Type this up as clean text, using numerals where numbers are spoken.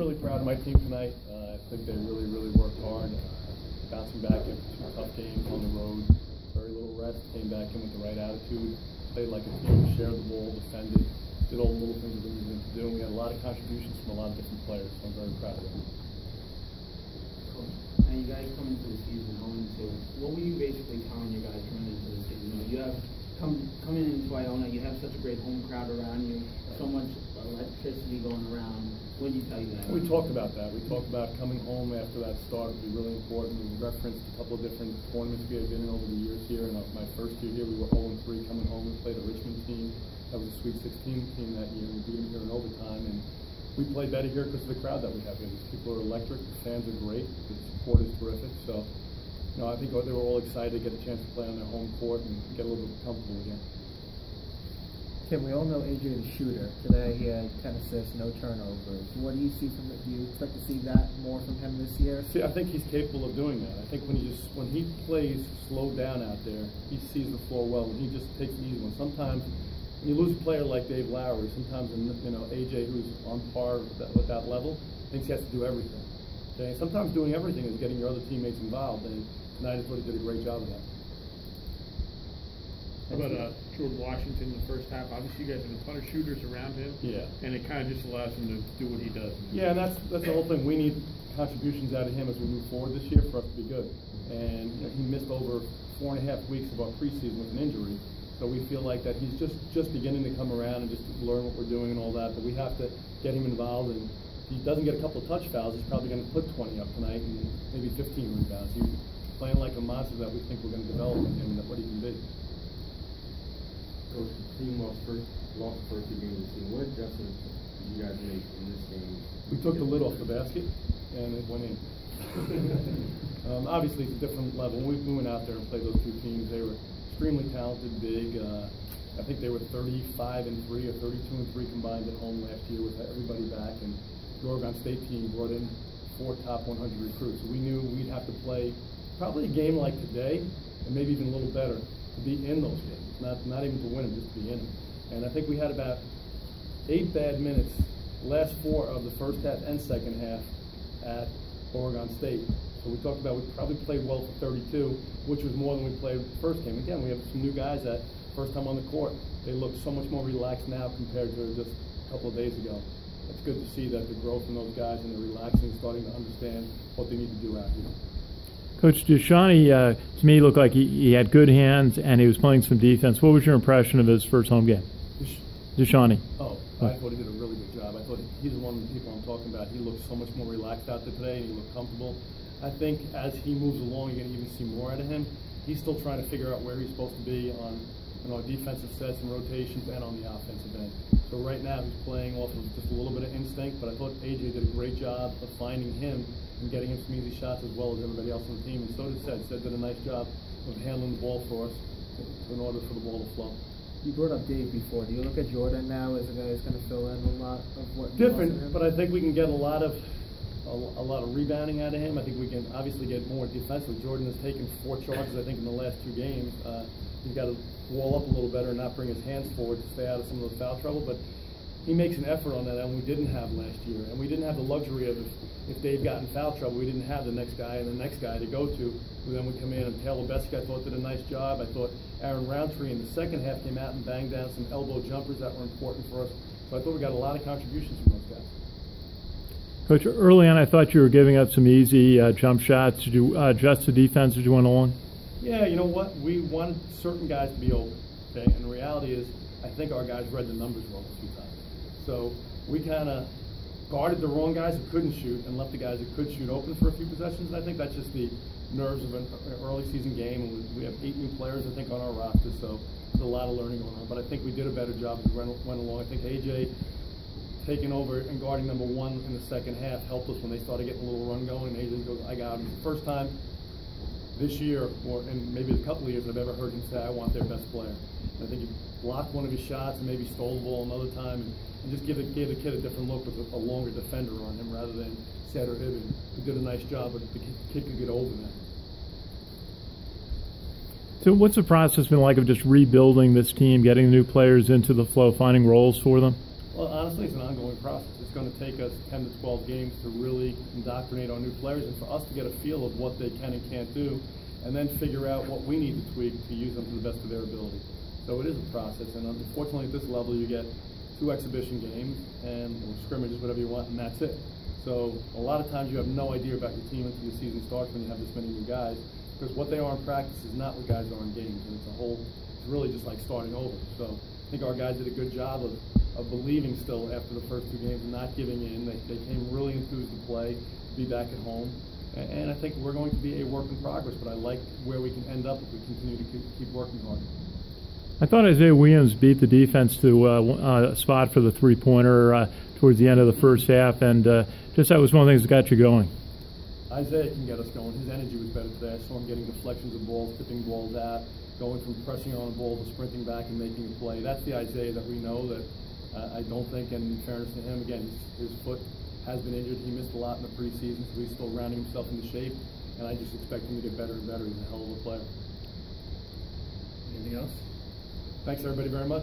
really proud of my team tonight. I think they really worked hard, bouncing back after 2 tough games on the road. Very little rest, came back in with the right attitude, played like a team, shared the ball, defended, did all the little things that we needed to do. And we had a lot of contributions from a lot of different players, so I'm very proud of them. And you guys come into the season 0-2. What were you basically telling your guys coming into the season? You know, you have coming into Iona, you have such a great home crowd around you, so much electricity going around. What did you tell you that? We talked about that. We talked about coming home after that start would be really important. We referenced a couple of different tournaments we had been in over the years here. And my first year here, we were 0-3 coming home. We played a Richmond team. That was a Sweet 16 team that year. We beat them here in overtime. And we play better here because of the crowd that we have here. These people are electric. The fans are great. The support is terrific. So, you know, I think they were all excited to get a chance to play on their home court and get a little bit comfortable again. Ken, we all know AJ the shooter. Today he had 10 assists, no turnovers. What do you see from it? Do you expect to see that more from him this year? See, I think he's capable of doing that. I think when he plays slowed down out there, he sees the floor well, and he just takes an easy one. Sometimes when you lose a player like Dave Lowry, sometimes AJ, who's on par with that level, thinks he has to do everything. Okay, sometimes doing everything is getting your other teammates involved, and tonight I thought he did a great job of that. How about Jordan Washington in the first half? Obviously, you guys have a ton of shooters around him. Yeah. And it kind of just allows him to do what he does. Yeah, and that's the whole thing. We need contributions out of him as we move forward this year for us to be good. And he missed over 4.5 weeks of our preseason with an injury. So we feel like that he's just beginning to come around and just learn what we're doing and all that. But we have to get him involved. And if he doesn't get a couple of touch fouls, he's probably going to put 20 up tonight and maybe 15 rebounds. He's playing like a monster that we think we're going to develop in him and what he can be. Coach, the team lost the first 2 games of the season. What adjustments did you guys make in this game? We took the lid off the basket, and it went in. Obviously, it's a different level. When we went out there and played those 2 teams, they were extremely talented, big. I think they were 35-3 or 32-3 combined at home last year with everybody back. And the Oregon State team brought in 4 top 100 recruits. So we knew we'd have to play probably a game like today, and maybe even a little better, to be in those games. Not even to win them, just to be in them. And I think we had about 8 bad minutes, last 4 of the first half and second half at Oregon State. So we talked about we probably played well for 32, which was more than we played the first game. Again, we have some new guys that first time on the court. They look so much more relaxed now compared to just a couple of days ago. It's good to see that the growth in those guys and they're relaxing, starting to understand what they need to do out here. Coach Deshani, to me, looked like he had good hands and he was playing some defense. What was your impression of his first home game? Deshani. Oh, I thought he did a really good job. I thought he's one of the people I'm talking about. He looked so much more relaxed out there today, and he looked comfortable. I think as he moves along, you're going to even see more out of him. He's still trying to figure out where he's supposed to be on defensive sets and rotations and on the offensive end. So right now he's playing off of just a little bit of instinct, but I thought AJ did a great job of finding him and getting him some easy shots as well as everybody else on the team. And so did Sed. Sed did a nice job of handling the ball for us in order for the ball to flow. You brought up Dave before. Do you look at Jordan now as a guy who's going to fill in a lot of what different? But I think we can get a lot of rebounding out of him. I think we can obviously get more defensively. Jordan has taken 4 charges, I think, in the last 2 games. He's got to wall up a little better and not bring his hands forward to stay out of some of those foul trouble. But he makes an effort on that, and we didn't have last year. And we didn't have the luxury of if Dave got in foul trouble, we didn't have the next guy and the next guy to go to. And then we come in, and Taylor Bessick, I thought, did a nice job. I thought Aaron Roundtree in the second half came out and banged down some elbow jumpers that were important for us. So I thought we got a lot of contributions from those guys. Coach, early on I thought you were giving up some easy jump shots. Did you adjust the defense as you went along? Yeah, you know what? We wanted certain guys to be open. Okay? And the reality is, I think our guys read the numbers wrong a few times. So we kind of guarded the wrong guys who couldn't shoot and left the guys who could shoot open for a few possessions. And I think that's just the nerves of an early season game. And we have 8 new players, I think, on our roster. So there's a lot of learning going on. But I think we did a better job as we went along. I think AJ taking over and guarding number 1 in the second half helped us when they started getting a little run going. And AJ goes, I got him. It's the first time this year, or in maybe a couple of years, I've ever heard him say, I want their best player. And I think he blocked one of his shots and maybe stole the ball another time and just gave the kid a different look with a longer defender on him rather than Sed or Ibn, who did a nice job, but the kid could get over that. So what's the process been like of just rebuilding this team, getting new players into the flow, finding roles for them? Well, honestly, it's an ongoing process. It's going to take us 10 to 12 games to really indoctrinate our new players and for us to get a feel of what they can and can't do, and then figure out what we need to tweak to use them to the best of their ability. So it is a process, and unfortunately at this level you get 2 exhibition games and or scrimmages, whatever you want, and that's it. So a lot of times you have no idea about your team until the season starts when you have this many new guys, because what they are in practice is not what guys are in games, and it's really just like starting over. So I think our guys did a good job of believing still after the first 2 games and not giving in. They came really enthused to play, to be back at home. And I think we're going to be a work in progress, but I like where we can end up if we continue to keep working hard. I thought Isaiah Williams beat the defense to a spot for the three-pointer towards the end of the first half, and just that was one of the things that got you going. Isaiah can get us going. His energy was better today. I saw him getting deflections of balls, tipping balls out, going from pressing on a ball to sprinting back and making a play. That's the Isaiah that we know that I don't think, and in fairness to him, again, his foot has been injured. He missed a lot in the preseason, so he's still rounding himself into shape, and I just expect him to get better and better. He's a hell of a player. Anything else? Thanks, everybody, very much.